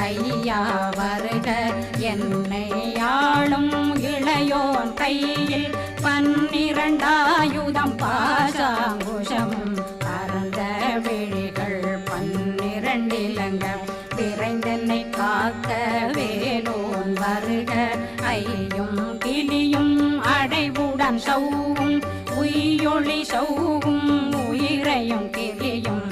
ஐயா வருக என்னை ஆளும் இளையோன் கையில் 12 பாசாங்குஷமும் பரந்த விழிகள் 12 இலங்க விரைந்தென்னை காக்க வேலோன் வருக ஐயும் கிளியும் அடைவுடன் சௌவும் உயிரொளி சௌவும் உயிரையும் கிளியும்